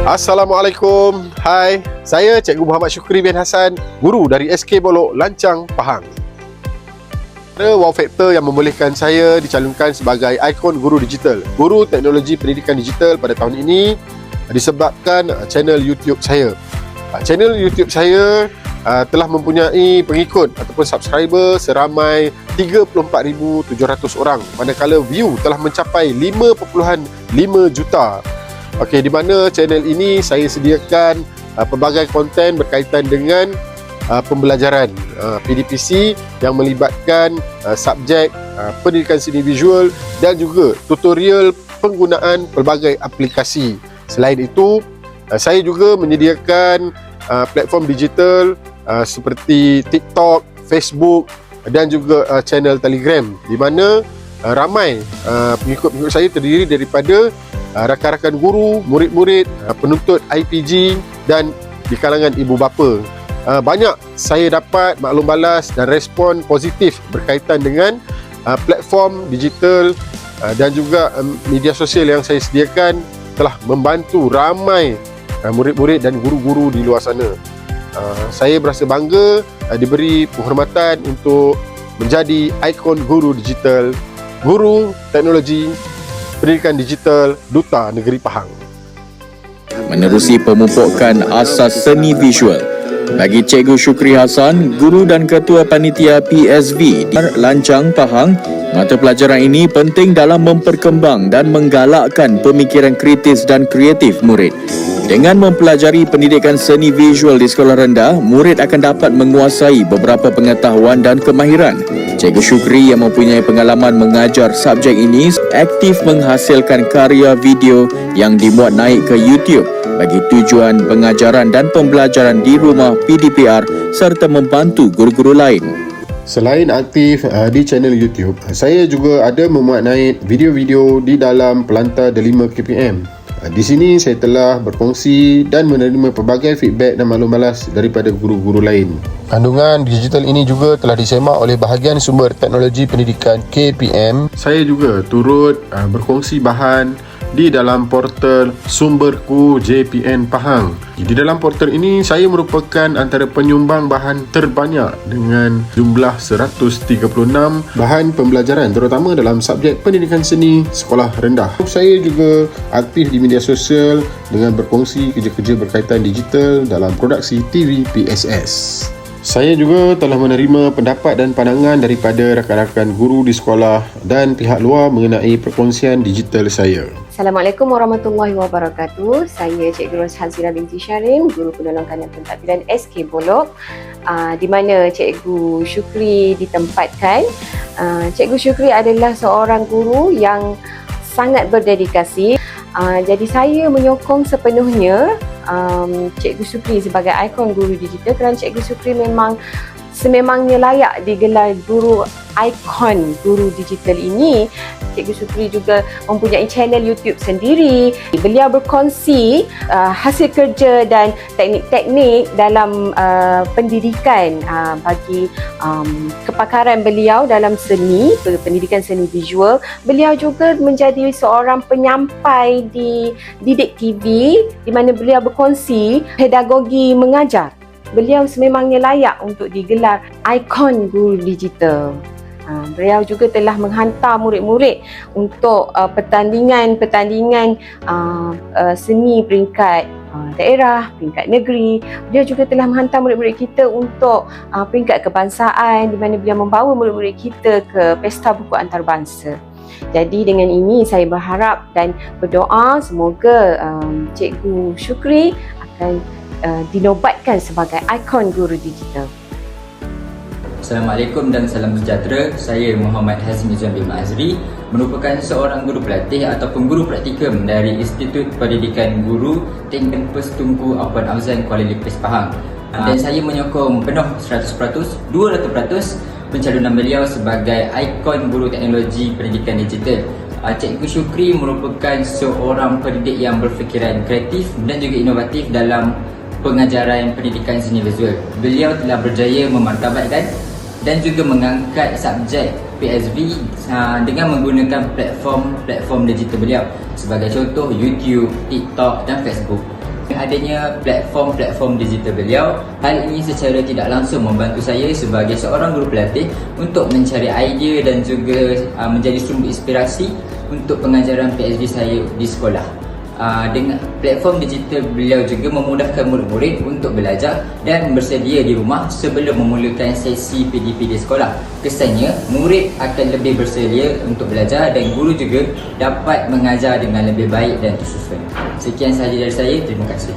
Assalamualaikum. Hai, saya Cikgu Muhammad Syukri bin Hassan, guru dari SK Bolok, Lancang, Pahang. Ada wow factor yang membolehkan saya dicalonkan sebagai ikon guru digital, guru teknologi pendidikan digital pada tahun ini disebabkan channel YouTube saya. Channel YouTube saya telah mempunyai pengikut ataupun subscriber seramai 34,700 orang, manakala view telah mencapai 5.5 juta. Okey, di mana channel ini saya sediakan pelbagai konten berkaitan dengan pembelajaran PDPC yang melibatkan subjek pendidikan seni visual dan juga tutorial penggunaan pelbagai aplikasi. Selain itu, saya juga menyediakan platform digital seperti TikTok, Facebook dan juga channel Telegram, di mana ramai pengikut-pengikut saya terdiri daripada rakan-rakan guru, murid-murid, penuntut IPG dan di kalangan ibu bapa. Banyak saya dapat maklum balas dan respon positif berkaitan dengan platform digital dan juga media sosial yang saya sediakan telah membantu ramai murid-murid dan guru-guru di luar sana. Saya berasa bangga diberi penghormatan untuk menjadi ikon guru digital, guru teknologi pendidikan digital Duta Negeri Pahang. Menerusi pemupukan asas seni visual bagi Cikgu Syukri Hassan, guru dan ketua panitia PSV di Lancang, Pahang, mata pelajaran ini penting dalam memperkembang dan menggalakkan pemikiran kritis dan kreatif murid. Dengan mempelajari pendidikan seni visual di sekolah rendah, murid akan dapat menguasai beberapa pengetahuan dan kemahiran. Cikgu Syukri yang mempunyai pengalaman mengajar subjek ini aktif menghasilkan karya video yang dimuat naik ke YouTube bagi tujuan pengajaran dan pembelajaran di rumah PDPR serta membantu guru-guru lain. Selain aktif di channel YouTube, saya juga ada memuat naik video-video di dalam Pelantar Delima KPM. Di sini saya telah berkongsi dan menerima pelbagai feedback dan maklum balas daripada guru-guru lain. Kandungan digital ini juga telah disemak oleh bahagian sumber teknologi pendidikan KPM. Saya juga turut berkongsi bahan di dalam portal Sumberku JPN Pahang. Di dalam portal ini saya merupakan antara penyumbang bahan terbanyak dengan jumlah 136 bahan pembelajaran, terutama dalam subjek pendidikan seni sekolah rendah. Saya juga aktif di media sosial dengan berkongsi kerja-kerja berkaitan digital dalam produksi TV PSS. Saya juga telah menerima pendapat dan pandangan daripada rakan-rakan guru di sekolah dan pihak luar mengenai perkongsian digital saya. Assalamualaikum warahmatullahi wabarakatuh. Saya Cikgu Roshanzira binti Syarim, guru penolong kanan pentadbiran SK Bolok, di mana Cikgu Syukri ditempatkan. Cikgu Syukri adalah seorang guru yang sangat berdedikasi. Jadi saya menyokong sepenuhnya Cikgu Syukri sebagai ikon guru digital kerana Cikgu Syukri memang sememangnya layak digelar guru ikon guru digital ini. Cikgu Syukri juga mempunyai channel YouTube sendiri. Beliau berkongsi hasil kerja dan teknik-teknik dalam pendidikan bagi kepakaran beliau dalam seni, pendidikan seni visual. Beliau juga menjadi seorang penyampai di Didik TV di mana beliau berkongsi pedagogi mengajar. Beliau sememangnya layak untuk digelar ikon guru digital. Beliau juga telah menghantar murid-murid untuk pertandingan seni peringkat daerah, peringkat negeri. Beliau juga telah menghantar murid-murid kita untuk peringkat kebangsaan, di mana beliau membawa murid-murid kita ke pesta buku antarabangsa. Jadi dengan ini saya berharap dan berdoa semoga Cikgu Syukri akan dinobatkan sebagai ikon guru digital. Assalamualaikum dan salam sejahtera. Saya Muhammad Hazmi Izzuan bin Ma'azri, merupakan seorang guru pelatih ataupun guru praktikum dari Institut Pendidikan Guru Teknik Tunku Afwan Auzan Kuala Lipis Pahang. Dan saya menyokong penuh 100%, 200% pencalonan beliau sebagai ikon guru teknologi pendidikan digital. Cikgu Syukri merupakan seorang pendidik yang berfikiran kreatif dan juga inovatif dalam pengajaran pendidikan seni visual. Beliau telah berjaya memartabatkan dan juga mengangkat subjek PSV dengan menggunakan platform digital beliau. Sebagai contoh YouTube, TikTok dan Facebook. Adanya platform-platform digital beliau, hal ini secara tidak langsung membantu saya sebagai seorang guru pelatih untuk mencari idea dan juga menjadi sumber inspirasi untuk pengajaran PSV saya di sekolah. Dengan platform digital beliau juga memudahkan murid-murid untuk belajar dan bersedia di rumah sebelum memulakan sesi PDP di sekolah. Kesannya, murid akan lebih bersedia untuk belajar dan guru juga dapat mengajar dengan lebih baik dan tersusun. Sekian sahaja dari saya, terima kasih.